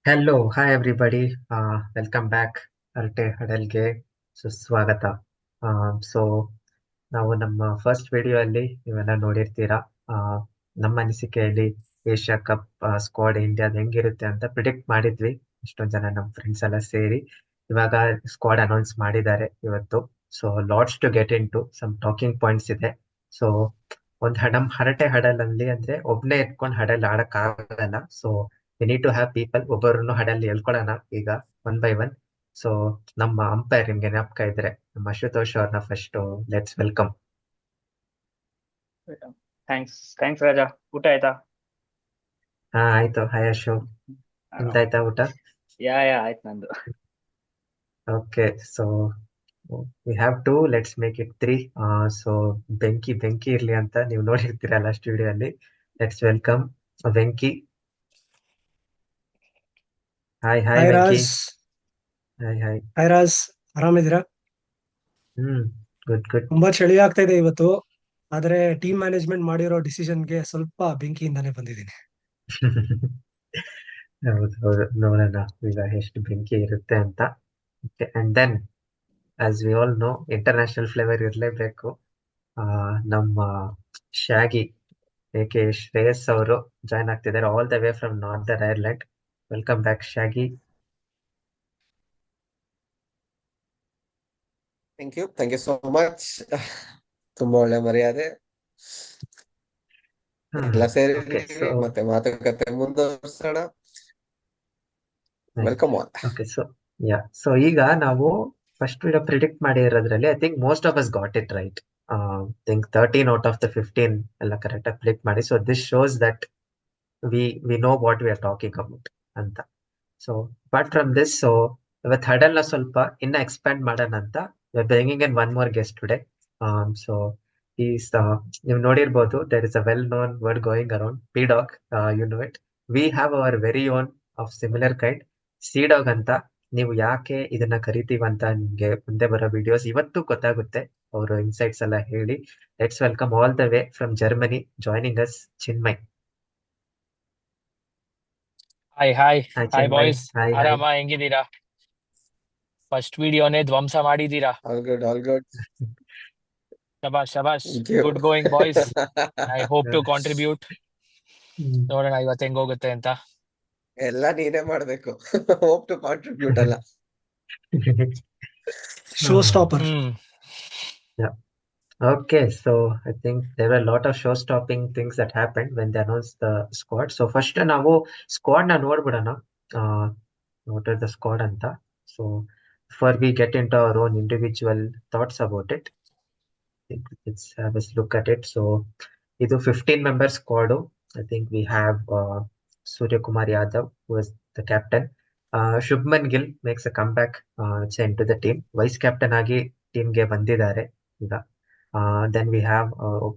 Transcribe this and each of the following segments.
Hello, hi everybody. Welcome back ಅರಟೆ ಹಡಲ್ಗೆ ಸುಸ್ವಾಗತ. So ನಾವು ನಮ್ಮ ಫಸ್ಟ್ ವಿಡಿಯೋ ಅಲ್ಲಿ ನೀವೆಲ್ಲ ನೋಡಿರ್ತೀರಾ. ಆ, ನಮ್ಮ ಅನಿಸಿಕೆಯಲ್ಲಿ ಏಷ್ಯಾ ಕಪ್ ಸ್ಕ್ವಾಡ್ ಇಂಡಿಯಾದ ಹೆಂಗಿರುತ್ತೆ ಅಂತ ಪ್ರಿಡಿಕ್ಟ್ ಮಾಡಿದ್ವಿ. ಇಷ್ಟೊಂದ್ ಜನ ನಮ್ಮ ಫ್ರೆಂಡ್ಸ್ ಎಲ್ಲ ಸೇರಿ ಇವಾಗ ಸ್ಕ್ವಾಡ್ ಅನೌನ್ಸ್ ಮಾಡಿದ್ದಾರೆ ಇವತ್ತು. So lots to get in to some talking points ಇದೆ. ಸೊ ನಮ್ ಹರಟೆ ಹಡಲಲ್ಲಿ ಅಂದ್ರೆ ಒಬ್ನೇ ಎತ್ಕೊಂಡು ಹಡಲ್ ಆಡಕ್ ಆಗಲ್ಲ. So we need to have people, ಒಬ್ಬರನ್ನು ಹಡಲ್ಲಿ ಹೇಳ್ಕೊಳ್ಳೋಣ ಈಗ ಒನ್ ಬೈ ಒನ್. ಸೊ ನಮ್ಮ ಅಂಪೈರ್ ನಿಮ್ಗೆ ಜ್ಞಾಪಕ ಇದ್ರೆ ನಮ್ಮ ಅಶುತೋಷ್ ಅವ್ರನ್ನ first let's welcome. Thanks thanks Raja. ಊಟ ಆಯ್ತಾ? ಆಯ್ತು. ಹಾಯ್ ಅಶು, ನಿಮ್ದಾಯ್ತಾ ಊಟ? ಯಾ ಆಯ್ತು ನಂದು. Okay, so we have to let's make it three. So ಬೆಂಕಿ ಬೆಂಕಿ ಇರ್ಲಿ ಅಂತ ನೀವು ನೋಡಿರ್ತೀರಲ್ಲ ಸ್ಟುಡಿಯೋ ಅಲ್ಲಿ. Let's welcome Venki. Hi hi hi Venki. Raj. Hi hi. Hi Raj, ಆರಾಮಿದ್ದೀರಾ? Good good. ತುಂಬಾ ಚಳಿ ಆಗ್ತಾ ಇದೆ ಇವತ್ತು. ಆದ್ರೆ ಟೀಮ್ ಮ್ಯಾನೇಜ್ಮೆಂಟ್ ಮಾಡಿರೋ ಡಿಸಿಷನ್ಗೆ ಸ್ವಲ್ಪ ಬೆಂಕಿಯಿಂದಾನೇ ಬಂದಿದ್ದೀನಿ. ಹೌದು ಹೌದು, ನೋಡೋಣ ಈಗ ಎಷ್ಟು ಬೆಂಕಿ ಇರುತ್ತೆ ಅಂತ. And then as we all know, international flavour ಇರಲೇಬೇಕು. ನಮ್ಮ ಶಾಗಿ ಏಕೆ ಶ್ರೇಯಸ್ ಅವರು ಜಾಯ್ನ್ ಆಗ್ತಿದ್ದಾರೆ all the way from Northern Ireland. Welcome back Shaggy. Thank you so much. ತುಂಬಾ ಒಳ್ಳೆ ಮರ್ಯಾದೆ. ಎಲ್ಲ ಸೇರಿ ಓಕೆ, ಸೊ ಮತ್ತೆ ಮಾತುಕತೆ ಮುಂದುವರ್ಸೋಣ. Welcome all. ಓಕೆ, ಸೊ ಈಗ ನಾವು ಫಸ್ಟ್ ವಿಡಿಯೋ ಪ್ರಿಡಿಕ್ಟ್ ಮಾಡಿರೋದ್ರಲ್ಲಿ I think most of us got it right. Think 13 out of the 15 ಎಲ್ಲ ಕರೆಕ್ಟ್ ಆಗಿ ಪ್ರಿಡಿಕ್ಟ್ ಮಾಡಿ. So this shows that we know what we are talking about ಅಂತ. So apart from this, so ಇವತ್ತು huddle ನ ಸ್ವಲ್ಪ ಇನ್ನ expand ಮಾಡೋಣ ಅಂತ bringing in one more guest today. So is ನೀವು ನೋಡಿರ್ಬೋದು, there is a well known word going around, P dog. You know it. We have our very own of similar kind, C dog ಅಂತ. ನೀವು ಯಾಕೆ ಇದನ್ನ ಕರಿತೀವಿ ಅಂತ ನಿಮ್ಗೆ ಮುಂದೆ ಬರೋ ವಿಡಿಯೋಸ್ ಇವತ್ತು ಗೊತ್ತಾಗುತ್ತೆ. ಅವರು ಇನ್ಸೈಟ್ಸ್ ಎಲ್ಲ ಹೇಳಿ. Let's welcome all the way from Germany joining us Chinmay. Hi hi hi hi Chinmay. Boys, hi hi. ಆರಾಮ? ಹೆಂಗಿದ್ದೀರಾ? ಫಸ್ಟ್ ವಿಡಿಯೋನೇ ಧ್ವಂಸ ಮಾಡಿದ್ದೀರಾ. All good, all good. ಶಬಾಷ್ ಶಬಾಷ್, thank you. Good going boys. I hope to contribute. Hmm. ನೋಡೋಣ ಇವತ್ತು ಹೆಂಗೋಗುತ್ತೆ ಅಂತ. ಎಲ್ಲ ನೀನೇ ಮಾಡ್ಬೇಕು. ಹೋಪ್ ಟು ಕಾಂಟ್ರಿಬ್ಯೂಟ್ ಅಲ್ಲ. Showstopper. Yeah. Okay, so I think there were a lot of show-stopping things that happened when they announced the squad. So first ನಾವು squad ನ ನೋಡ್ಬಿಡೋಣ. What is the squad ಅಂತ. So before we get into our own individual thoughts about it, let's have a look at it. So ಇದು 15 member squad. I think we have Surya Kumar Yadav, who is the captain. Shubman Gill makes a comeback into the team. Vice captain ಆಗಿ ಟೀಮ್ಗೆ ಬಂದಿದ್ದಾರೆ ಈಗ. Then we have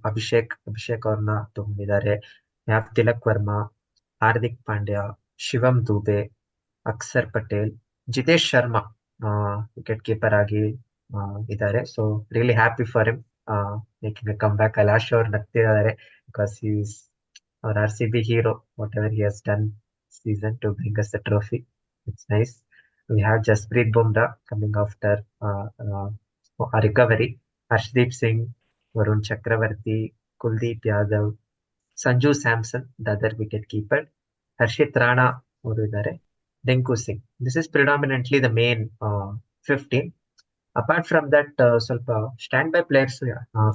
Abhishek ಅವ್ರನ್ನ ತಗೊಂಡಿದ್ದಾರೆ. We have Tilak Varma, Hardik Pandya, Shivam Dube, Axar Patel, Jitesh Sharma wicket keeper ಆಗಿ ಇದ್ದಾರೆ. So really happy for him making a comeback. Kailash ಅವ್ರು ನಗ್ತಿದ್ದಾರೆ because is our RCB hero, whatever he has done season to bring us the trophy. It's nice. We have Jasprit Bumrah coming after a recovery. Harshdeep Singh, Varun Chakravarti, Kuldeep Yadav, Sanju Samson, the other wicket keeper, Harshit Rana ಅವರು ಇದ್ದಾರೆ, Rinku Singh. This is predominantly the main 15. Apart from that ಸ್ವಲ್ಪ stand by players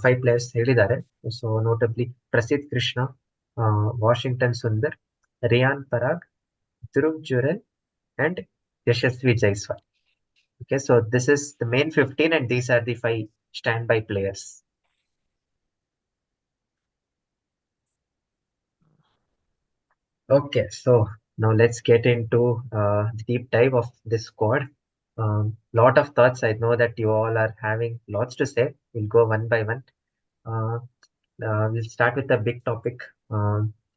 5 players ಹೇಳಿದ್ದಾರೆ. So notably Prasidh Krishna, Washington Sundar, Riyan Parag, Dhruv Jurel and Yashasvi Jaiswal. Okay, so this is the main 15 and these are the 5 standby players. Okay, so now let's get into the deep dive of this squad. Lot of thoughts. I know that you all are having lots to say. We'll go one by one. Uh, we'll start with the big topic. I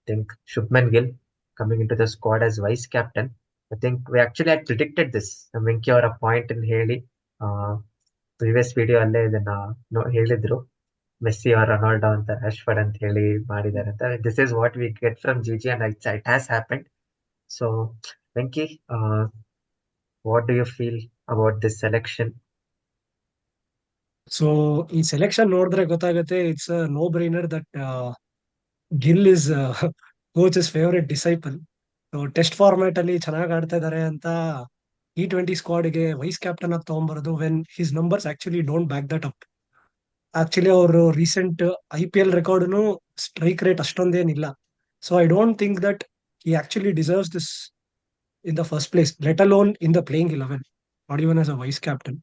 think Shubman Gill coming into the squad as vice captain. I think we actually had predicted this. Venki ಅವರ point in ಹೇಳಿ previous video ಅಲ್ಲೇ ಇದನ್ನ ಹೇಳಿದ್ರು. Messi or Ronaldo ಅಂತ ರಾಶ್ಫರ್ಡ್ ಅಂತ ಹೇಳಿ ಮಾಡಿದ್ದಾರೆ ಅಂತ. This is what we get from GG and it has happened. So Venki, what do you feel about this selection? So ಈ ಸೆಲೆಕ್ಷನ್ ನೋಡಿದ್ರೆ ಗೊತ್ತಾಗುತ್ತೆ, it's a no brainer that Gill is coach's favourite disciple. Test format ಅಲ್ಲಿ ಚೆನ್ನಾಗಿ ಆಡ್ತಾ ಇದಾರೆ ಅಂತ T20 ಸ್ಕ್ವಾಡ್ಗೆ vice captain ಆಗಿ ತಗೊಂಡ್ಬರೋದು, when his numbers actually don't back that up. Actually ಅವರು ರೀಸೆಂಟ್ IPL ರೆಕಾರ್ಡ್ನು ಸ್ಟ್ರೈಕ್ ರೇಟ್ ಅಷ್ಟೊಂದೇನಿಲ್ಲ. So I don't think that he actually deserves this in the first place, let alone in the playing 11, not even as a vice captain.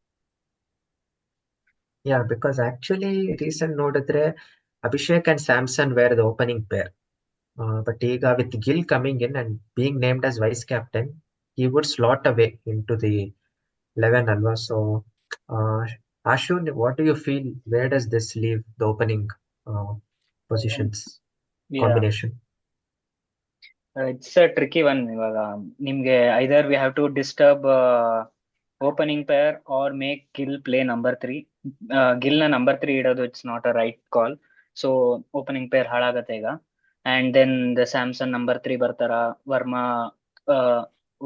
Yeah, because actually recent ನೋಡಿದ್ರೆ Abhishek and Samson were the opening pair. But ಈಗ with Gill coming in and being named as vice captain, he would slot away into the 11 alwa. So, Ashun, what do you feel? Where does this leave the opening positions Yeah, combination? it's a tricky one. ಇವಾಗ ನಿಮ್ಗೆ either we have to disturb opening pair or make Gill play number 3. Gill ನ number 3 ಇಡೋದು it's not a right call. So opening pair ಹಾಳಾಗತ್ತೆ ಈಗ. And then the Samson number 3 ಬರ್ತಾರ,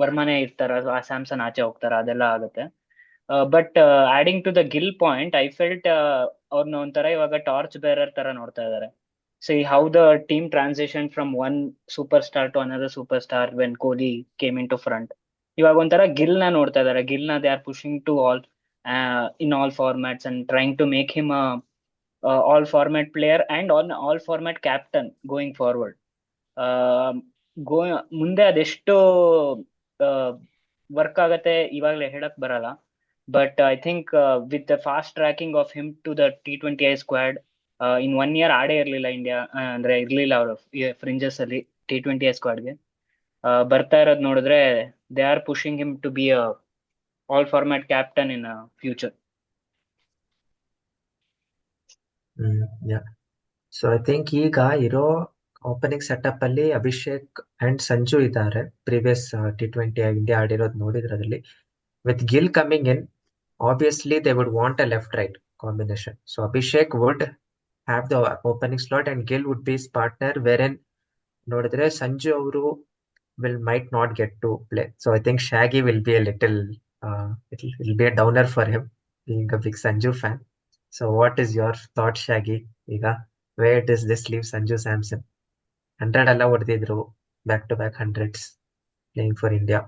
ವರ್ಮನೇ ಇರ್ತಾರ, ಆ ಸ್ಯಾಮ್ಸನ್ ಆಚೆ ಹೋಗ್ತಾರ, ಅದೆಲ್ಲ ಆಗುತ್ತೆ. But adding to the Gill point, I felt ಅವ್ರನ್ನ ಒಂಥರ ಇವಾಗ ಟಾರ್ಚ್ ಬೇರರ್ ತರ ನೋಡ್ತಾ ಇದಾರೆ. See how the team transitioned from one superstar to another superstar when Kohli came into front. ಇವಾಗ ಒಂಥರ ಗಿಲ್ ನ ನೋಡ್ತಾ ಇದಾರೆ. ಗಿಲ್ ನ they are pushing to all in all formats and trying to make him a all format player and on all format captain going forward. ಮುಂದೆ ಅದೆಷ್ಟು work ಆಗತ್ತೆ ಇವಾಗಲೇ ಹೇಳಕ್ ಬರಲ್ಲ. But I think with the fast tracking of him to the T20I squad, in 1 year ಆಡೇ ಇರ್ಲಿಲ್ಲ India, ಅಂದ್ರೆ ಇರ್ಲಿಲ್ಲ ಅವರು ಫ್ರಿಂಜಸ್ ಅಲ್ಲಿ T20I ಸ್ಕ್ವಾಡ್ಗೆ. ಬರ್ತಾ ಇರೋದ್ ನೋಡಿದ್ರೆ they are pushing him to be a all format captain in future. Yeah. So I think ಈಗ ಇರೋ ಓಪನಿಂಗ್ ಸೆಟಪ್ ಅಲ್ಲಿ ಅಭಿಷೇಕ್ ಅಂಡ್ ಸಂಜು ಇದ್ದಾರೆ. ಪ್ರೀವಿಯಸ್ T20 ಇಂಡಿಯಾ ಆಡಿರೋದು ನೋಡಿದ್ರೆ ಅದರಲ್ಲಿ with Gill coming in, obviously they would want a left-right combination. So Abhishek would have the opening slot and Gill would be his partner, wherein ನೋಡಿದ್ರೆ ಸಂಜು ಅವರು might not get to play. So I think Shaggy will be a little it'll be a downer for him, being a big Sanju fan. So what is your thought, Shaggy? ಈಗ where does this leave Sanju Samson? 100 ಎಲ್ಲ ಹೊಡೆದಿದ್ರು, back to back 100s playing for India.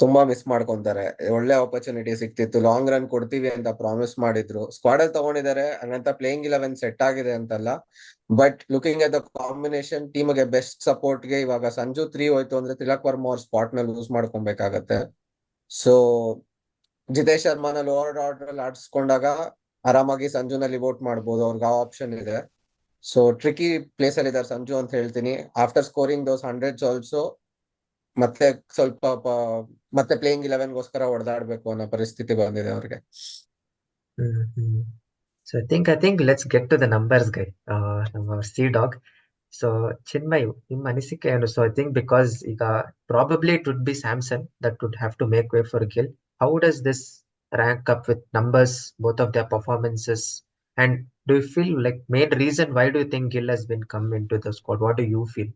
ತುಂಬಾ miss ಮಾಡ್ಕೊಂತಾರೆ. ಒಳ್ಳೆ opportunity ಸಿಕ್ತಿತ್ತು, long run ಕೊಡ್ತೀವಿ ಅಂತ promise ಮಾಡಿದ್ರು, ಸ್ಕ್ವಾಡ್ ಅಲ್ಲಿ ತಗೊಂಡಿದ್ದಾರೆ, ಹಂಗಂತ ಪ್ಲೇಯಿಂಗ್ 11 ಸೆಟ್ ಆಗಿದೆ ಅಂತಲ್ಲ. But looking at the combination, team ಗೆ ಬೆಸ್ಟ್ ಸಪೋರ್ಟ್ ಗೆ ಇವಾಗ ಸಂಜು 3 ಹೋಯ್ತು ಅಂದ್ರೆ ತಿಲಕ್ ವರ್ಮಾ ಅವ್ರ ಸ್ಪಾಟ್ ನಲ್ಲಿ ಯೂಸ್ ಮಾಡ್ಕೊಬೇಕಾಗತ್ತೆ. ಸೊ ಜಿತೇಶ್ ಶರ್ಮಾನ ಲೋವರ್ ಆರ್ಡರ್ ಅಲ್ಲಿ ಆಡಿಸ್ಕೊಂಡಾಗ ಆರಾಮಾಗಿ ಸಂಜುನಲ್ಲಿ ವೋಟ್ ಮಾಡ್ಬೋದು, ಅವ್ರಿಗೆ ಆ ಆಪ್ಷನ್ ಇದೆ. ಸೊ ಟ್ರಿಕಿ ಪ್ಲೇಸ್ ಅಲ್ಲಿ ಇದಾರೆ ಸಂಜು ಅಂತ ಹೇಳ್ತೀನಿ. ಆಫ್ಟರ್ ಸ್ಕೋರಿಂಗ್ ದೋಸ್ 100s ಆಲ್ಸೋ ಮತ್ತೆ ಸ್ವಲ್ಪ ಮತ್ತೆ ಪ್ಲೇಯಿಂಗ್ 11 ಗೋಸ್ಕರ ಹೊಡೆದಾಡ್ಬೇಕು ಅನ್ನೋ ಪರಿಸ್ಥಿತಿ ಬಂದಿದೆ ಅವ್ರಿಗೆ. So I think let's get to the numbers, guy. Our Sea Dog. So Chinmay, ನಿಮ್ಮ ಅನಿಸಿಕೆ ಏನು? So I think because ಈಗ probably it would be Samson that would have to make way for Gill. How does this rank up with numbers, both of their performances? And do you feel like main reason why do you think Gill has been come into the squad? What do you feel?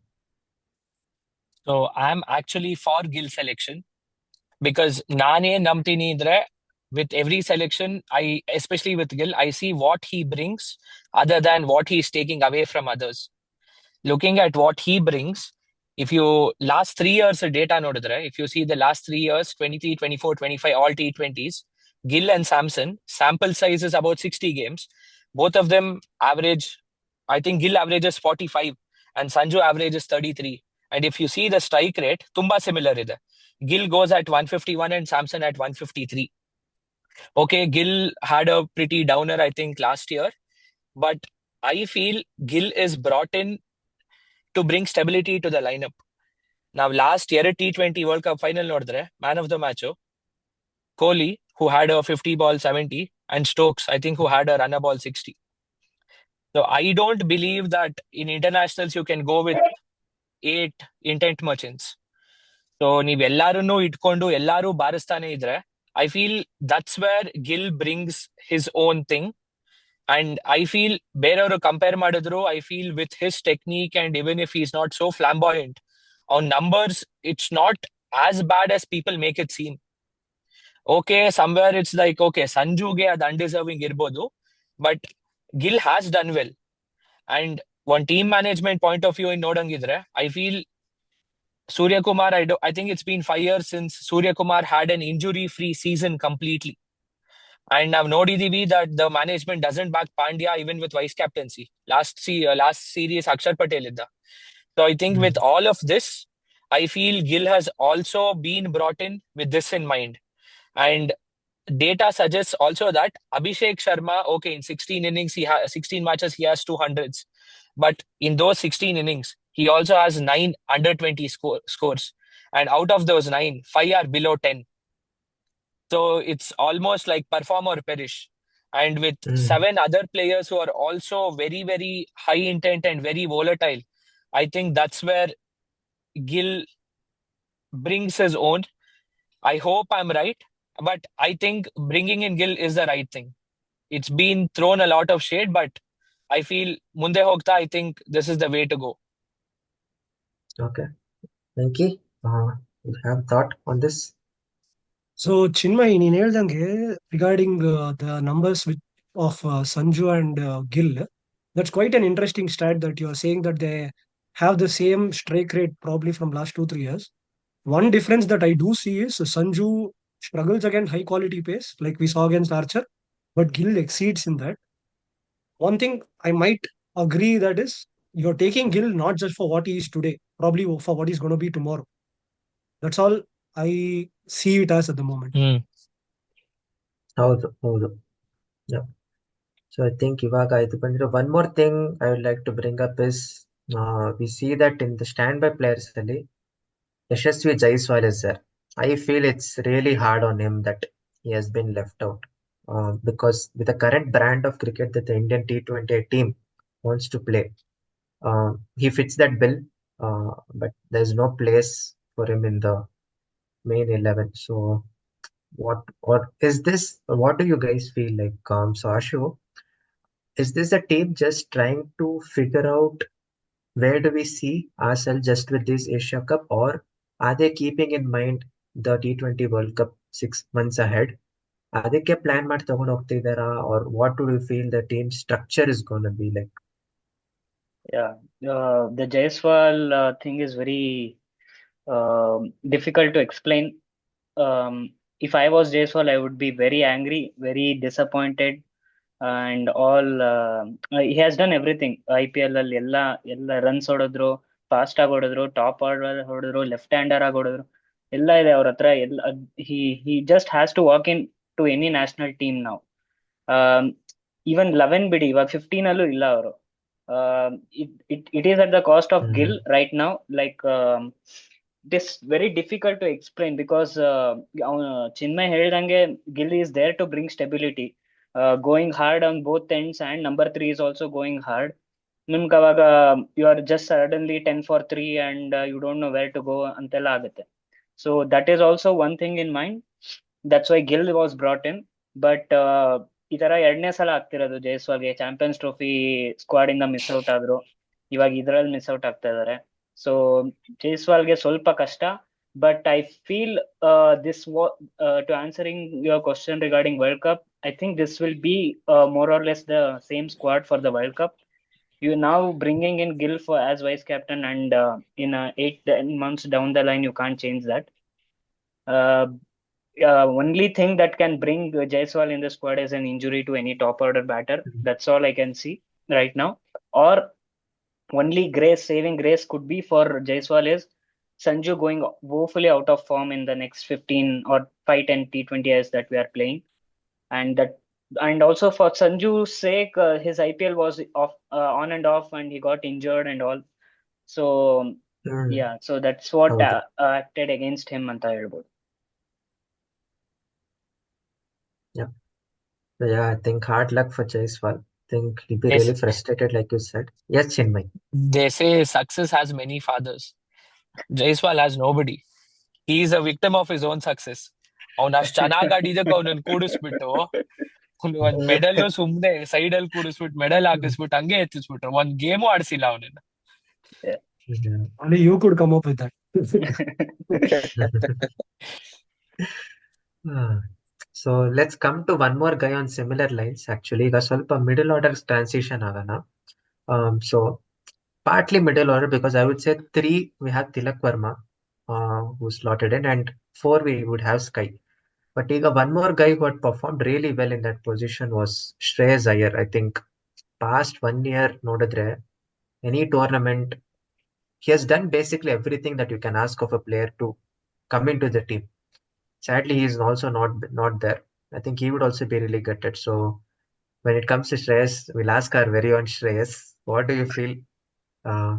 So I'm actually for Gill selection because ನಾನೇ ನಂಬ್ತೀನಿ ಇದ್ರೆ with every selection, especially with Gill, I see what he brings other than what he's taking away from others. Looking at what he brings, if you last 3 years data nodidre, if you see the last 3 years, 23, 24, 25, all T20s, Gill and Samson, sample size is about 60 games. Both of them average, I think Gill averages 45 and Sanju averages 33. And if you see the strike rate, tumba similar ide. Gill goes at 151 and Samson at 153. Okay, Gill had a pretty downer, I think, last year. But I feel Gill is brought in to bring stability to the lineup. Now, last year T20 World Cup final nodre, man of the match, Kohli, who had a 50 ball 70, and Stokes, I think, who had a runner ball 60. So I don't believe that in internationals you can go with 8 intent merchants. So ನೀವೆಲ್ಲಾರನ್ನು ಇಟ್ಕೊಂಡು ಎಲ್ಲಾರು ಬಾರಿಸ್ತಾನೆ ಇದ್ರೆ, I feel that's where Gill brings his own thing. And I feel ಬೇರೆಯವರು compare ಮಾಡಿದ್ರು, I feel with his technique and even if he's not so flamboyant, On numbers, it's not as bad as people make it seem. Okay, somewhere it's like, okay, Sanjuge ad undeserving irbodu, but Gill has done well. And one team management point of view in Nodangidre, I feel Surya Kumar, I think it's been 5 years since Surya Kumar had an injury-free season completely. And I've noticed that the management doesn't back Pandya even with vice captaincy. Last series, Akshar Patel idda. So I think with all of this, I feel Gill has also been brought in with this in mind. And data suggests also that Abhishek Sharma, okay, in 16 innings, 16 matches, he has 200s. But in those 16 innings, he also has 9 under 20 scores. And out of those 9, 5 are below 10. So it's almost like perform or perish. And with 7 other players who are also very, very high intent and very volatile, I think that's where Gill brings his own. I hope I'm right, but I think bringing in Gill is the right thing. It's been thrown a lot of shade, but I feel Munde Hogta, I think this is the way to go. Okay. Venki, you have thought on this? So, Chinmay, ನೀನ್ ಹೇಳ್ದಂಗೆ regarding the numbers of Sanju and Gill, that's quite an interesting stat that you are saying that they have the same strike rate probably from last 2-3 years. One difference that I do see is Sanju struggles against high quality pace, like we saw against Archer, but Gill exceeds in that. One thing I might agree that is you're taking Gill not just for what he is today, probably for what he's going to be tomorrow. That's all I see it as at the moment. ಹೌದು. Yeah. So I think ಇವಾಗ ಇದು ಬಂದ್ರೆ one more thing I would like to bring up is we see that in the standby players ಅಲ್ಲಿ Yashasvi Jaiswal is there. I feel it's really hard on him that he has been left out because with the current brand of cricket that the Indian T20 team wants to play, he fits that bill, but there's no place for him in the main 11. So what is this? What do you guys feel like? So Ashu, is this a team just trying to figure out where do we see ourselves just with this Asia Cup, or are they keeping in mind the T20 World Cup 6 months ahead? ಅದಕ್ಕೆ plan ಮಾಡಿ ತಗೊಂಡು ಹೋಗ್ತಿದಾರಾ, or what do you feel the team structure is going to be like? Yeah, the Jaiswal thing is very difficult to explain. If I was Jaiswal, I would be very angry, very disappointed, and all. He has done everything. IPL ಅಲ್ಲಿ ಎಲ್ಲ runs ಹೊಡೆದ್ರು, fast ಆಗಿ ಹೊಡೆದ್ರು, top order ಹೊಡೆದ್ರು, left hander ಆಗಿ ಹೊಡೆದ್ರು, ಎಲ್ಲ ಇದೆ ಅವ್ರ ಹತ್ರ. he just has to walk in to any national team now. Even 11 ಬಿಡಿ, ಇವಾಗ 15 ಅಲ್ಲೂ ಇಲ್ಲ ಅವರು. It is at the cost of Gill right now. Like it is very difficult to explain because Chinmay ಹೇಳ್ದಂಗೆ Gill is there to bring stability, going hard on both ends, and number 3 is also going hard. ನಿಮ್ಗೆ ಅವಾಗ you are just suddenly 10 for 3 and you don't know where to go ಅಂತೆಲ್ಲ ಆಗುತ್ತೆ. So that is also one thing in mind. That's why Gill was brought in. But ಈ ತರ 2ನೇ ಸಲ ಆಗ್ತಿರೋದು ಜೈಸ್ವಾಲ್ಗೆ. Champions trophy squad ಇಂದ ಮಿಸ್ ಔಟ್ ಆದ್ರು, ಇವಾಗ ಇದ್ರಲ್ಲಿ ಮಿಸ್ ಔಟ್ ಆಗ್ತಾ ಇದಾರೆ. ಸೊ ಜೈಸ್ವಾಲ್ಗೆ ಸ್ವಲ್ಪ ಕಷ್ಟ. But I feel to answering your question regarding World Cup, I think this will be more or less the same squad for the World Cup. You now bringing in Gill for as vice captain, and in 8-10 months down the line, you can't change that. Only thing that can bring Jaiswal in the squad is an injury to any top order batter. That's all I can see right now. Or only saving grace could be for Jaiswal is Sanju going woefully out of form in the next 15 or 5-10 T20s that we are playing. And also for Sanju's sake, his IPL was on and off, and he got injured and all. So yeah, so that's what acted against him ಅಂತ ಹೇಳ್ಬೋದು. Yeah, I think hard luck for Jaiswal. I think he'll be really frustrated, like you said. Yes, Chinmay. They say success has many fathers. Jaiswal has nobody. He is a victim of his own success. ಅವನು ಅಷ್ಟು ಚೆನ್ನಾಗಿ ಆಡಿದಕ್ಕೆ ಅವನನ್ನು ಕೂಡಿಸ್ಬಿಟ್ಟು ಒಂದ್ medal ಸುಮ್ನೆ side ಅಲ್ಲಿ ಕೂಡಿಸ್ಬಿಟ್ಟು medal ಹಾಕಿಸ್ಬಿಟ್ಟು ಹಂಗೆ ಎತ್ತಿಸ್ಬಿಟ್ರು. ಒಂದ್ game ಆಡಿಸಿಲ್ಲ ಅವನನ್ನ. Only you could come up with that. Ah, so let's come to one more guy on similar lines. Actually, ಈಗ ಸ್ವಲ್ಪ ಮಿಡಲ್ ಆರ್ಡರ್ ಟ್ರಾನ್ಸಿಷನ್ ಆಗೋಣ. So partly middle order because I would say three we have Tilak Verma, who slotted in, and four we would have Sky. But ಈಗ one more guy who had performed really well in that position was Shreyas Iyer. I think past 1 year ನೋಡಿದ್ರೆ any tournament he has done basically everything that you can ask of a player to come into the team. Sadly, he is also not there. I think he would also be really gutted. So when it comes to Shreyas, we'll ask our very own Shreyas. What do you feel? Uh,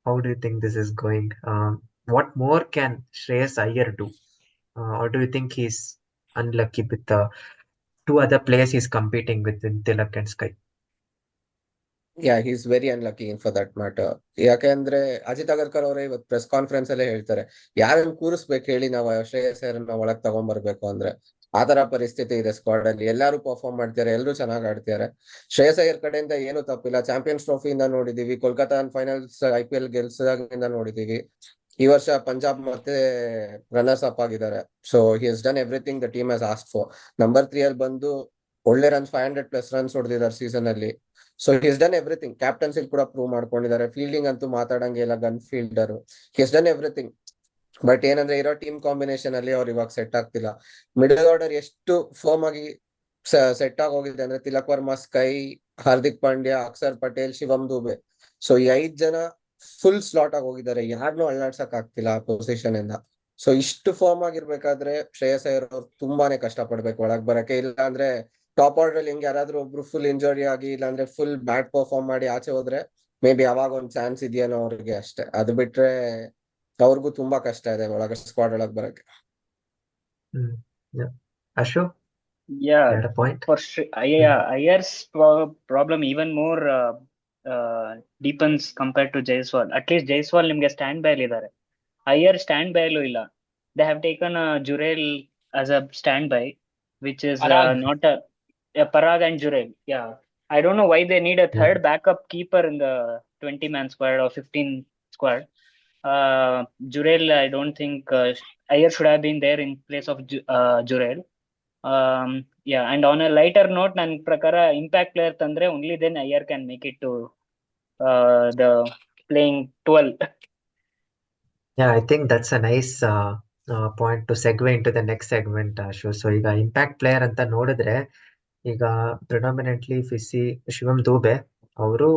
how do you think this is going? What more can Shreyas Iyer do? Or do you think he's unlucky with the two other players he's competing with in Tilak and Sky? Yeah is very unlucky in for that matter. ಯಾಕೆಂದ್ರೆ ಅಜಿತ್ ಅಗರ್ಕರ್ ಅವರೇ ಇವತ್ತು press conference ಅಲ್ಲೇ ಹೇಳ್ತಾರೆ, ಯಾರನ್ನ ಕೂರಿಸ್ಬೇಕು ಹೇಳಿ ನಾವು ಶ್ರೇಯಸ್ ಅಯ್ಯರ್ನ ಒಳಗ್ ತಗೊಂಡ್ಬರ್ಬೇಕು ಅಂದ್ರೆ. ಆತರ ಪರಿಸ್ಥಿತಿ ಇದೆ ಸ್ಕ್ವಾಡ್ ಅಲ್ಲಿ. ಎಲ್ಲಾರು ಪರ್ಫಾರ್ಮ್ ಮಾಡ್ತಾರೆ, ಎಲ್ಲರೂ ಚೆನ್ನಾಗಿ ಆಡ್ತಾರೆ. ಶ್ರೇಯಸ್ ಅಯ್ಯರ್ ಕಡೆಯಿಂದ ಏನು ತಪ್ಪಿಲ್ಲ. ಚಾಂಪಿಯನ್ಸ್ ಟ್ರೋಫಿಯಿಂದ ನೋಡಿದೀವಿ, ಕೋಲ್ಕತಾ ಫೈನಲ್ಸ್ IPL ಗೆಲ್ಸಿದಾಗಿಂದ ನೋಡಿದೀವಿ. ಈ ವರ್ಷ ಪಂಜಾಬ್ ಮತ್ತೆ ರನ್ನರ್ಸ್ ಅಪ್ ಆಗಿದ್ದಾರೆ. So he has done everything the team has ask for. Number 3 ಅಲ್ಲಿ ಬಂದು ಒಳ್ಳೆ ರನ್ಸ್ 500+ ರನ್ಸ್ ಹೊಡೆದಿದ್ದಾರೆ ಸೀಸನ್ ಅಲ್ಲಿ. So he's done everything. Captaincy ಕೂಡ ಪ್ರೂವ್ ಮಾಡ್ಕೊಂಡಿದ್ದಾರೆ. ಫೀಲ್ಡಿಂಗ್ ಅಂತೂ ಮಾತಾಡಂಗಿಲ್ಲ, gun fielder. He's done everything. But ಏನಂದ್ರೆ ಇರೋ ಟೀಮ್ ಕಾಂಬಿನೇಷನ್ ಅಲ್ಲಿ ಅವ್ರು ಇವಾಗ ಸೆಟ್ ಆಗ್ತಿಲ್ಲ. ಮಿಡಲ್ ಆರ್ಡರ್ ಎಷ್ಟು ಫರ್ಮ್ ಆಗಿ ಸೆಟ್ ಆಗಿ ಹೋಗಿದೆ ಅಂದ್ರೆ ತಿಲಕ್ ವರ್ಮಾ, ಸ್ಕೈ, ಹಾರ್ದಿಕ್ ಪಾಂಡ್ಯ, ಅಕ್ಷರ್ ಪಟೇಲ್, ಶಿವಮ್ ದುಬೆ. ಸೊ ಈ 5 ಜನ ಫುಲ್ ಸ್ಲಾಟ್ ಆಗಿ ಹೋಗಿದ್ದಾರೆ. ಯಾರನ್ನೂ ಅಳ್ಳಾಡ್ಸಕ್ ಆಗ್ತಿಲ್ಲ ಆ ಪೊಸಿಷನ್ ಇಂದ. ಸೊ ಇಷ್ಟು ಫರ್ಮ್ ಆಗಿರ್ಬೇಕಾದ್ರೆ ಶ್ರೇಯಸ್ ಅಯ್ಯರ್ ಅವ್ರು ತುಂಬಾನೇ ಕಷ್ಟ ಪಡ್ಬೇಕು ಒಳಗ್ ಬರಕ್ಕೆ. ಇಲ್ಲ ಅಂದ್ರೆ ಟಾಪ್ ಆರ್ಡರ್ ಅಲ್ಲಿ ಹಿಂಗೆ ಯಾರಾದ್ರೂ ಒಬ್ರು ಫುಲ್ ಇಂಜುರಿ ಆಗಿ ಇಲ್ಲಾಂದ್ರೆ ಫುಲ್ ಬ್ಯಾಡ್ ಪರ್ಫಾರ್ಮ್ ಮಾಡಿ ಆಚೆ ಹೋದ್ರೆ ಮೇ ಬಿ ಅವಾಗ ಒಂದ್ ಚಾನ್ಸ್ ಇದೆಯೇನೋ ಅವ್ರಿಗೆ ಅಷ್ಟೇ. ಅದು ಬಿಟ್ರೆ ಅವ್ರಿಗೂ ತುಂಬಾ ಕಷ್ಟ ಇದೆ ಒಳಗೆ ಸ್ಕ್ವಾಡ್ ಒಳಗ್ ಬರಕ್ಕೆ. Yeah. Ashok, Yeah, you had a point? for sure. Yeah, Ayer's problem even more deepens compared to Jaiswal. At least Jaiswal ನಿಮ್ಗೆ ಸ್ಟ್ಯಾಂಡ್ ಬೈ ಅಲ್ಲಿ ಇದ್ದಾರೆ. Ayer ಸ್ಟ್ಯಾಂಡ್ ಬೈ ಅಲ್ಲೂ ಇಲ್ಲ. They have taken Jurel as a standby, which is Parag. not Parag and Jurel. Yeah, I don't know why they need a third backup keeper in the 20-man squad or 15 squad. Jurel, I don't think Ayer should have been there in place of Jurel. Yeah, and on a lighter note, ನನ್ನ ಪ್ರಕಾರ impact player ತಂದ್ರೆ only then Ayer can make it to the playing 12. Yeah, I think that's a nice point to segue into the next segment, Ashu. So ಈಗ impact player ಅಂತ ನೋಡಿದ್ರೆ ಈಗ predominantly fuzzy Shivam Dube ಅವರು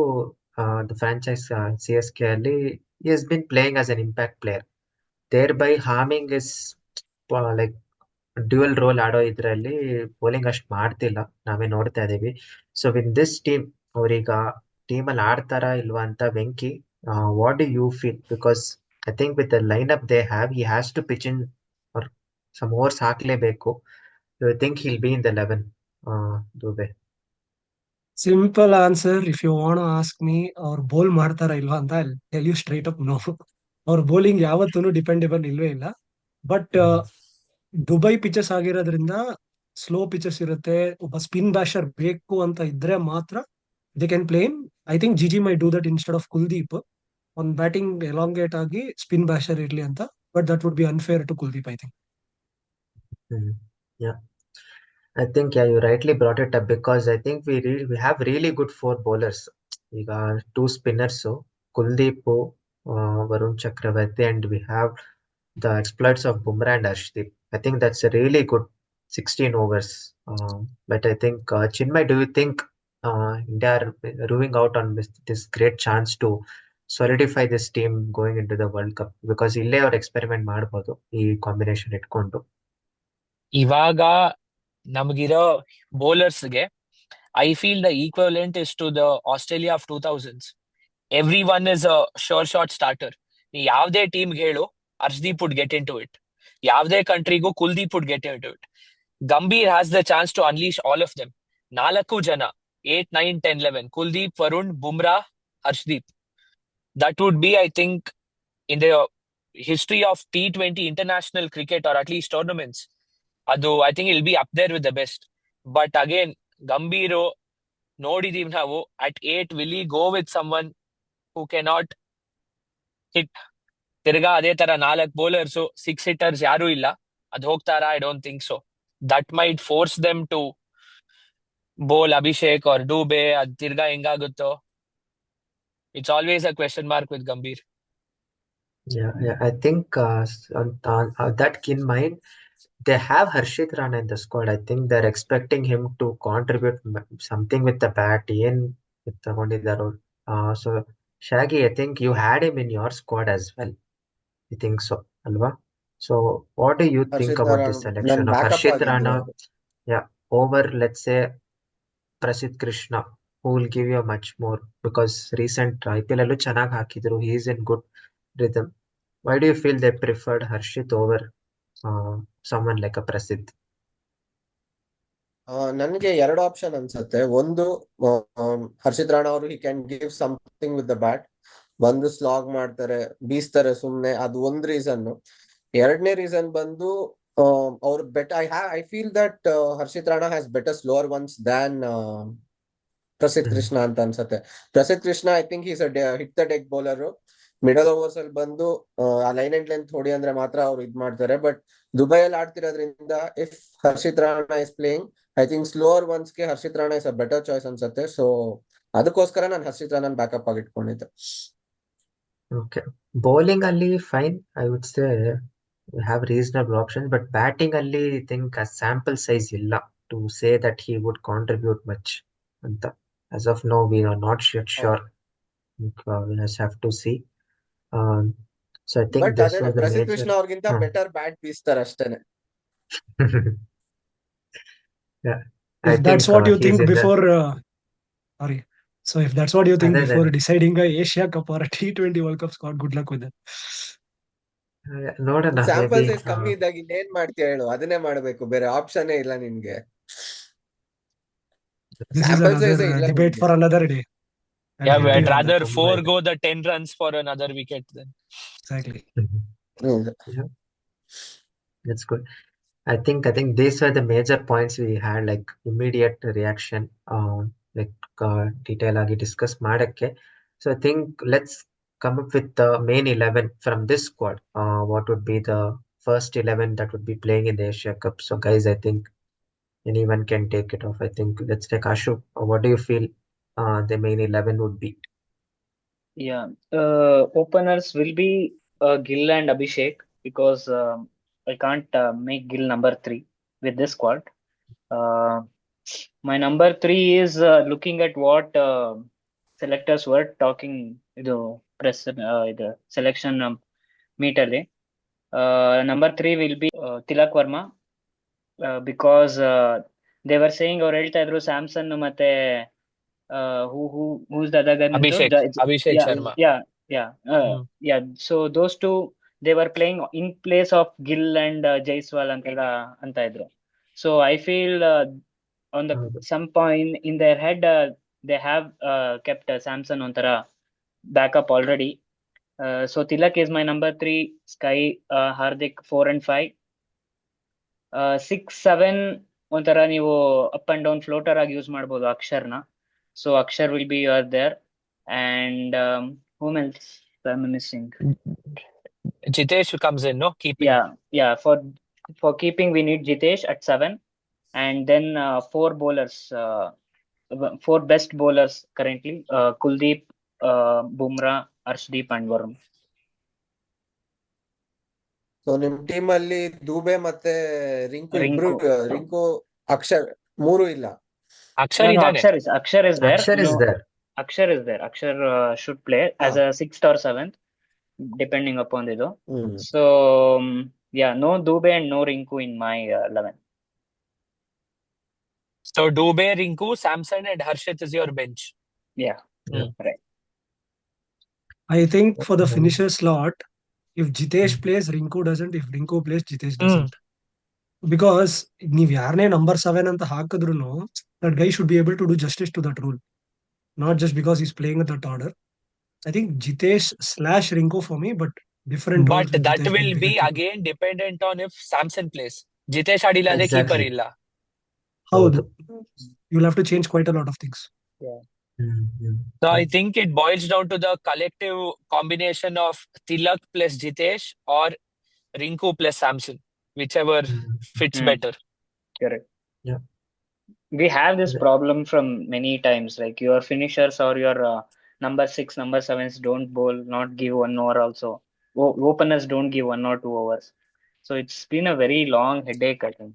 the franchise CSK ಅಲ್ಲಿ he has been playing as an impact player, thereby harming his like dual role ಆಡೋ ಇದರಲ್ಲಿ bowling ಅಷ್ಟು ಮಾಡ್ತಿಲ್ಲ, ನಾವೇ ನೋಡ್ತಾ ಇದೀವಿ. ಸೊ ವಿನ್ ದಿಸ್ ಟೀಮ್ ಅವ್ರೀಗ ಟೀಮಲ್ಲಿ ಆಡ್ತಾರಾ ಇಲ್ವಾ ಅಂತ Venki, what do you feel? Because I think with the line up they have he has to pitch in or some overs ಹಾಕ್ಲೇಬೇಕು. You think he'll be in the 11 Dube? Simple answer, if you want ask me ಅವ್ರು bowl ಮಾಡ್ತಾರ ಇಲ್ವಾ ಅಂತ tell you straight up no. ಅವ್ರ bowling ಯಾವತ್ತೂ dependable ಇಲ್ವೇ ಇಲ್ಲ. But Dubai pitches ಆಗಿರೋದ್ರಿಂದ ಸ್ಲೋ ಪಿಚಸ್ ಇರುತ್ತೆ. ಒಬ್ಬ ಸ್ಪಿನ್ ಬ್ಯಾಶರ್ ಬೇಕು ಅಂತ ಇದ್ರೆ ಮಾತ್ರ they can play in. I think GG might do that instead of Kuldeep. ಒಂದು ಬ್ಯಾಟಿಂಗ್ ಎಲಾಂಗೇಟ್ ಆಗಿ ಸ್ಪಿನ್ ಬ್ಯಾಶರ್ ಇರ್ಲಿ ಅಂತ. But that would be unfair to Kuldeep, I think. Yeah, I think you rightly brought it up because I think we have really good 4 bowlers. ಈಗ 2 spinners, Kuldeep, Varun Chakravarti, and we have the exploits of Bumrah and Arshdeep. I think that's a really good 16 overs. But I think Chinmay, do you think India are ruling out on this great chance to solidify this team going into the World Cup? Because ಇಲ್ಲೇ ಅವ್ರು experiment ಮಾಡ್ಬೋದು ಈ combination ಇಟ್ಕೊಂಡು. ಇವಾಗ ನಮಗಿರೋ ಬೌಲರ್ಸ್ಗೆ I feel the equivalent is to the Australia of 2000s. Every one is a sure shot starter. ನೀ ಯಾವುದೇ ಟೀಮ್ಗೆ ಹೇಳು, Harshdeep would get in to it. ಯಾವುದೇ ಕಂಟ್ರಿಗೂ Kuldeep would get in to it. Gambhir has the chance to unleash all of them. 4 ಜನ, 8, 9, 10, 11, Kuldeep, Varun, Bumrah, Harshdeep. That would be, I think, in the history of T20 international cricket or at least tournaments, ಅದು I think it'll be up there with the best. But again Gambhir ನೋಡಿದೀವಿ ನಾವು at 8. Will he go with someone who cannot hit ತಿರ್ಗಾ ಅದೇ ತರ 4 bowlers 6 hitters ಯಾರು ಇಲ್ಲ, ಅದ್ ಹೋಗ್ತಾರಾ? I don't think so. That might force them to bowl Abhishek or Dube. ಅದ್ ತಿರ್ಗಾ ಹೆಂಗಾಗುತ್ತೋ, it's always a question mark with Gambhir. Yeah, I think that in mind, they have Harshit Rana in the squad. I think they're expecting him to contribute something with the bat. ಏನ್ ತಗೊಂಡಿದ್ದಾರೋ. So Shaggy, I think you had him in your squad as well. I think so, ಅಲ್ವಾ? So what do you think Harshit about Rana this ನನ್ selection of backup Harshit ಆಗಿದ್ರು Rana? ಅವ್ರು. Yeah, over let's say Prasidh Krishna, who will give you a much more, because recent IPL ಅಲ್ಲೂ ಚೆನ್ನಾಗಿ ಹಾಕಿದ್ರು. He is in good rhythm. Why do you feel they preferred Harshit over someone like a Prasidh? ನನ್ಗೆ 2 option ಅನ್ಸುತ್ತೆ. ಒಂದು, ಹರ್ಷಿತ್ ರಾಣಾ ಅವರು he can give something with the bat, ಬಂದು slog ಮಾಡ್ತಾರೆ, ಬೀಸ್ತಾರೆ ಸುಮ್ನೆ, ಅದು ಒಂದ್ ರೀಸನ್. 2ನೇ ರೀಸನ್ ಬಂದು ಅವ್ರು I feel that Harshit Rana has better slower ones than Prasidh Krishna ಅಂತ ಅನ್ಸುತ್ತೆ. Prasidh Krishna I think is hit the deck bowler. Middle overs ಅಲ್ಲಿ ಬಂದು ಆ ಲೈನ್ ಅಂಡ್ ಲೆಂತ್ ಹೊಡಿ ಅಂದ್ರೆ ಮಾತ್ರ ಅವ್ರು ಇದ್ ಮಾಡ್ತಾರೆ. ಬಟ್ ದುಬೈಯಲ್ಲಿ ಆಡ್ತಿರೋದ್ರಿಂದ if Harshit Rana is playing, I think slower ones ಗೆ Harshit Rana is a better choice ಅನ್ಸುತ್ತೆ. ಸೊ ಅದಕ್ಕೋಸ್ಕರ ನಾನು ಹರ್ಷಿತ್ ರಾಣಾ ಬ್ಯಾಕಪ್ ಆಗಿ ಇಟ್ಕೊಂಡಿದ್ದೆ. Okay. Bowling ಅಲ್ಲಿ fine, I would say we have reasonable options, but batting ಅಲ್ಲಿ I think a sample size ಇಲ್ಲ to say that he would contribute much ಅಂತ. As of now, we are not yet sure. We just have to see. So I think but this ಅದೇನೆ, was the Prasidh major. Krishna ಅವ್ರಿಗಿಂತ better bat ಬೀಸ್ತಾರೆ ಅಷ್ಟೇನೆ. Yeah, I If that's think what you he's think in the. before, sorry. So if that's what you think ಅದೇ before deciding a Asia Cup or a T20 World Cup squad, good luck with that. ನೋಡೋಣ, May sample B size ಕಮ್ಮಿ ಇದ್ದಾಗ ಇನ್ನೇನ್ ಮಾಡ್ತೀಯ ಹೇಳು, ಅದನ್ನೇ ಮಾಡ್ಬೇಕು, ಬೇರೆ ಆಪ್ಷನ್ ಇಲ್ಲ ನಿನ್ಗೆ. This is sample size another ಇಲ್ಲ debate ನಿನ್ಗೆ. for another day. I'll Yeah, get to I'd you on that. rather ತುಂಬಾ ಇದೆ. forego the 10 runs for another wicket then. Exactly. Yeah, that's good. I think these were the major points we had, like immediate reaction, like detail ಆಗಿ discuss ಮಾಡಕ್ಕೆ. So I think let's come up with the main 11 from this squad. What would be the first 11 that would be playing in the Asia Cup? So guys, I think anyone can take it off. I think let's take Ashu. What do you feel the main 11 would be? Yeah, openers will be Gill and Abhishek, because I can't make Gill number 3 with this squad. My number 3 is looking at what selectors were talking, ಇದು press ಇದು selection meet ಅಲ್ಲಿ. Number 3 will be Tilak Verma, because they were saying, ಅವ್ರು ಹೇಳ್ತಾ ಇದ್ರು ಸ್ಯಾಮ್ಸನ್ ಮತ್ತೆ who's the other guy? Abhishek Yeah, Sharma. yeah. So those two, they were playing in place of Gill and Jaiswal ಅಂತೆಲ್ಲ ಅಂತ ಇದ್ರು. So I feel on the some point in their head, they have kept Samson ಒಂಥರ backup already. So Tilak is my number 3, Sky, Hardik 4 and 5. 6, 7 ಒಂಥರ ನೀವು up and down floater ಆಗಿ use ಮಾಡ್ಬೋದು ಅಕ್ಷರ್ನ. So Akshar will be there, and whom else I'm missing? Jitesh comes in, no? Keeping. Yeah. For keeping, we need Jitesh at 7, and then 4 bowlers, 4 best bowlers currently: Kuldeep, Bumrah, Arshdeep, and Varun. So ನಿಮ್ team ಅಲ್ಲಿ ದೂಬೆ ಮತ್ತೆ Rinku Rinku. Rinku, Akshar 3 ಇಲ್ಲ. Akshar No, idane. Akshar is there. Akshar is there. Akshar is there. Akshar should play as a 6th or 7th, depending upon the though. So yeah, no Dube and no Rinku in my 11. So Dube, Rinku, Samson, and Harshit is your bench. Yeah. Right. I think for the finisher slot, if Jitesh plays, Rinku doesn't. If Rinku plays, Jitesh doesn't. Because ನೀವ್ ಯಾರನೇ number 7 ಅಂತ ಹಾಕಿದ್ರು, that guy should be able to do justice to that role. Not just because he's playing at that order. I think Jitesh/Rinku for me, but different roles. But that will be again dependent on if Samson plays. Jitesh adila ಅಂದ್ರೆ keeper Exactly. ಇಲ್ಲ. ಹೌದು. You'll have to change quite a lot of things. Yeah. So I Yeah. think it boils down to the collective combination of Tilak plus Jitesh or Rinku plus Samson, whichever fits Hmm, better. correct. Yeah. We have this The- problem from many times, like your finishers or your number six, number sevens don't bowl, not give 1 hour also. Openers don't give 1 or 2 hours. So it's been a very long headache, I think.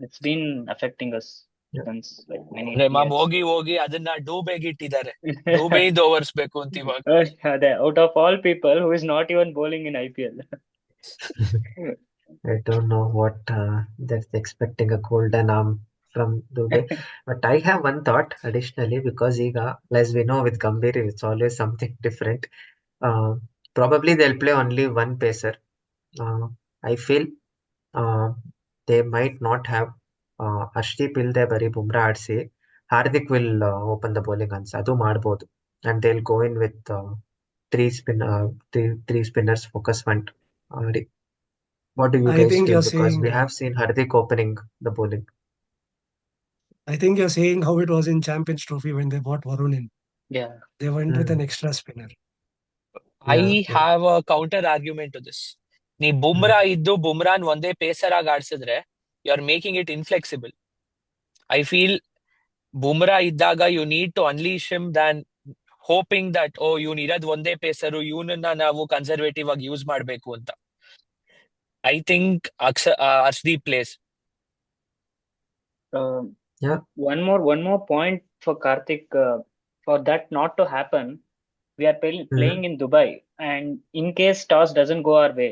It's been affecting us yeah. since like many ಅರೆ ma'am years. ಹೋಗಿ ಹೋಗಿ ಅದನ್ನ ಡೂಬೆಗೆ ಇಟ್ಟಿದ್ದಾರೆ. ಡೂಬೆಯಿಂದ overs ಬೇಕು ಅಂತ ಇವಾಗ. Out of all people, who is not even bowling in IPL. I don't know what that's expecting a golden arm from Dubey. But I have one thought additionally because Iga, as we know with Gambhir, it's always something different. Uh, Probably they'll play only one pacer. Uh, I feel uh, they might not have Arshdeep ಇಲ್ದೆ ಬರೀ ಬುಮ್ರಾ ಆಡಿಸಿ Hardik will open the bowling ಅನ್ಸ ಅದು ಮಾಡ್ಬೋದು and they'll go in with three spinners focus one. What do you I guys think feel? you're Because saying, we have seen Hardik opening the bowling. how it was in Champions Trophy when they bought Varun in. Yeah. They went with Hmm. an extra spinner. I Yeah, yeah. Have a counter argument to this. ನೀ ಬುಮ್ರಾ ಇದ್ದು ಬುಮ್ರಾನ್ ಒಂದೇ pacer ಆಗಿ ಆಡ್ಸಿದ್ರೆ you are making it inflexible. I feel Bumrah ಇದ್ದಾಗ you need to unleash him than hoping that ಇವ್ನು ಇರೋದ್ ಒಂದೇ ಪೇಸರು, ಇವನನ್ನ ನಾವು ಕನ್ಸರ್ವೇಟಿವ್ ಆಗಿ ಯೂಸ್ ಮಾಡ್ಬೇಕು ಅಂತ. I think Harshdeep place. Um, Yeah. one more point for Karthik. For that not to happen, we are playing in Dubai, and in case toss doesn't go our way,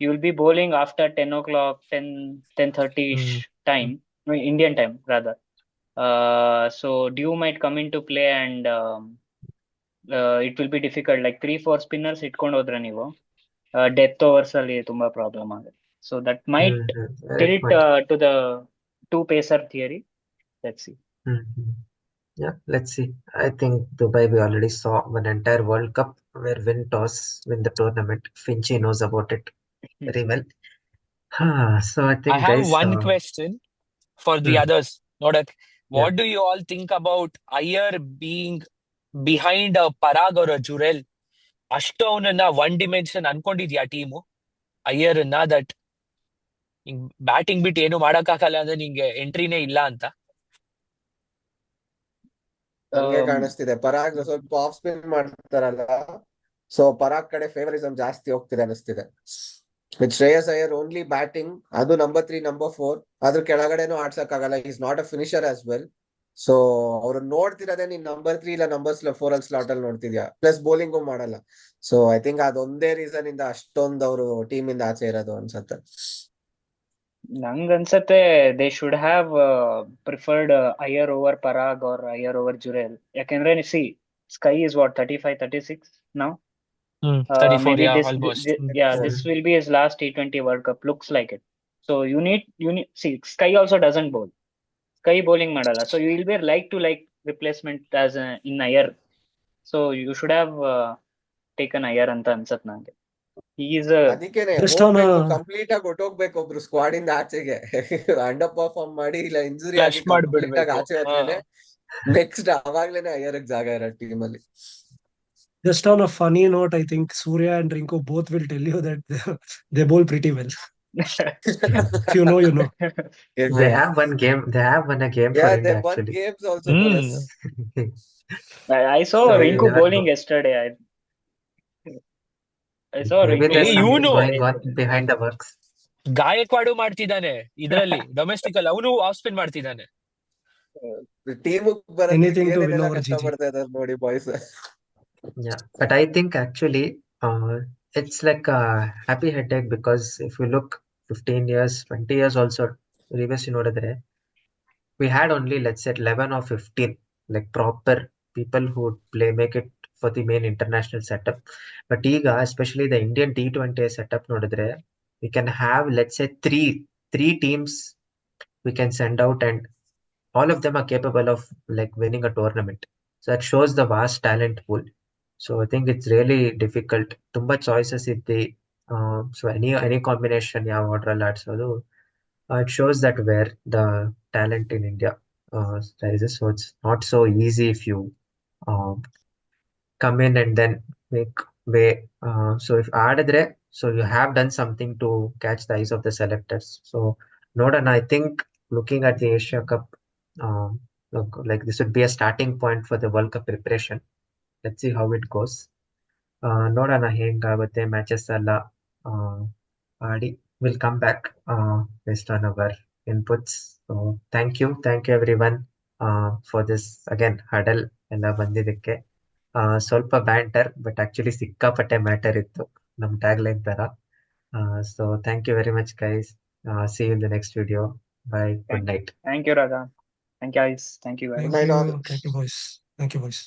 you will be bowling after 10 o'clock, 10:30-ish time, no, Indian time rather. So Dew might come into play, and it will be difficult. Like 3-4 spinners ಇಟ್ಕೊಂಡು ಹೋದ್ರೆ ನೀವು death overs ಅಲ್ಲಿ ತುಂಬಾ problem ಆಗುತ್ತೆ. So that might Right tilt point. to the two pacer theory. Let's see. Mhm. Yeah, let's see. I think Dubai, we already saw an entire World Cup where win toss, win the tournament. Finchi knows about it very well. So I I think, have guys, one question for the others. Nodak, yeah. what do you all think about Iyer being behind a Parag or a Jurel? ಅಷ್ಟು ಅವನನ್ನ one dimension ಅನ್ಕೊಂಡಿದ್ಯಾ team ಅಯ್ಯರ್ನ, that ಹಿಂಗ್ batting ಬಿಟ್ಟು ಏನು ಮಾಡಕ್ಕಾಗಲ್ಲ ಅಂದ್ರೆ ನಿಂಗೆ ಎಂಟ್ರಿನೇ ಇಲ್ಲ ಅಂತ? ಹಂಗೆ ಕಾಣಿಸ್ತಿದೆ. ಪರಾಗ್ ಸ್ವಲ್ಪ ಆಫ್ ಸ್ಪಿನ್ ಮಾಡ್ತಾರಲ್ಲ, ಸೊ ಪರಾಗ್ ಕಡೆ ಫೇವರಿಸಮ್ ಜಾಸ್ತಿ ಹೋಗ್ತಿದೆ ಅನಿಸ್ತಿದೆ. With Shreyas Iyer only batting, ಅದು ನಂಬರ್ 3 ನಂಬರ್ 4, ಅದ್ರ ಕೆಳಗಡೆನೂ ಆಡ್ಸಕ್ ಆಗಲ್ಲ. Is not a finisher as well. So ಅವ್ರು ನೋಡ್ತಿರೋದೇ ನೀನ್ ನಂಬರ್ 3 ಇಲ್ಲ ನಂಬರ್ 4 ಅಲ್ಲಿ ಸ್ಲಾಟ್ ಅಲ್ಲಿ ನೋಡ್ತಿದ್ಯಾ, ಪ್ಲಸ್ ಬೌಲಿಂಗು ಮಾಡಲ್ಲ. ಸೊ ಐ ಥಿಂಕ್ ಅದೊಂದೇ ರೀಸನ್ ಇಂದ ಅಷ್ಟೊಂದು ಅವರು ಟೀಮ್ ಇಂದ ಆಚೆ ಇರೋದು ಅನ್ಸತ್ತೆ. ನಂಗನ್ಸತ್ತೆ they should have preferred Iyer over Parag or Iyer over Jurel. ಯಾಕೆಂದ್ರೆ see SKY is what 35-36 now. 34, Maybe yeah, this almost. this will be his last T20 World Cup, looks like it. So you need see Sky also doesn't bowl. Sky bowling ಮಾಡಲ್ಲ. So you will be like to like replacement as in Iyer. So you should have taken Iyer ಅಂತ ಅನ್ಸತ್ ನಂಗೆ. He is a ಅದಕ್ಕೇನೆ Just on ಹೋಗ್ಬೇಕು, a complete ಆಗಿ ಹೊಟ್ಟೋಗ್ಬೇಕು ಒಬ್ರು squad ಇಂದ ಆಚೆಗೆ. Under perform ಮಾಡಿ ಇಲ್ಲ ಇಂಜುರಿ ಫ್ಲಶ್ ಆಗಿ ಕಂಪ್ಲೀಟ್ ಆಗಿ ಮಾಡ್ಬಿಡ್ಬೇಕು. ಆಚೆ ಹೋದ್ಮೇಲೆ ನೆಕ್ಸ್ಟ್ ಅವಾಗ್ಲೇನೆ ಅಯ್ಯರ್ಗ್ ಜಾಗ ಇರೋ ಟೀಮ್ ಅಲ್ಲಿ. Just on a funny note, I think Surya and Rinku both will tell you that they bowl pretty well. If you know, you know. They have one game. They have won a game for Yeah, they India won actually. games also for us. I saw So you Rinku never bowling know. yesterday. I saw Maybe Rinku there's bowling something ಇವನು going on yesterday. behind the works. Gaikwad ಮಾಡ್ತಿದ್ದಾನೆ ಇದ್ರಲ್ಲಿ, domestic ಅಲ್ಲಿ ಅವನು of spin ಮಾಡ್ತಿದ್ದಾನೆ. Team ಬರೋದಕ್ಕೆ Anything to win ಏನೇನೆಲ್ಲ over ಕಷ್ಟ GG. ಪಡ್ತಾ ಇದಾರೆ ನೋಡಿ boys. Yeah, but I think actually it's like a happy headache because if you look 15 years, 20 years also, previous ನೋಡಿದ್ರೆ we had only, let's say, 11 or 15 like proper people who would play make it for the main international setup. But ಈಗ especially the Indian T20 setup ನೋಡಿದ್ರೆ we can have, let's say, three teams we can send out and all of them are capable of like winning a tournament. So that shows the vast talent pool. So I think it's really difficult. ತುಂಬಾ choices ಇದ್ದಿ so any combination ಯಾವ order ಅಲ್ಲಿ ಆಡ್ಸೋದು it shows that where the talent in India. sizes, so it's not so easy if you come in and then make way. So if ಆಡಿದ್ರೆ, so you have done something to catch the eyes of the selectors. So ನೋಡೋಣ, I think looking at the Asia Cup, like this would be a starting point for the World Cup preparation. Let's see how it goes. ನೋಡೋಣ ಹೆಂಗಾಗುತ್ತೆ matches ಎಲ್ಲ ಆಡಿ. Will come back based on our inputs. So thank you everyone for this again huddle ಎಲ್ಲ ಬಂದಿದ್ದಕ್ಕೆ. ಸ್ವಲ್ಪ banter, but actually ಸಿಕ್ಕಾಪಟ್ಟೆ matter ಇತ್ತು ನಮ್ tag line ತರ. So thank you very much guys. See you in the next video. Bye, good night. Thank you, Raga. Thank you, guys. Thank you, guys. Thank Night you. all. Thank you, boys. Thank you, boys.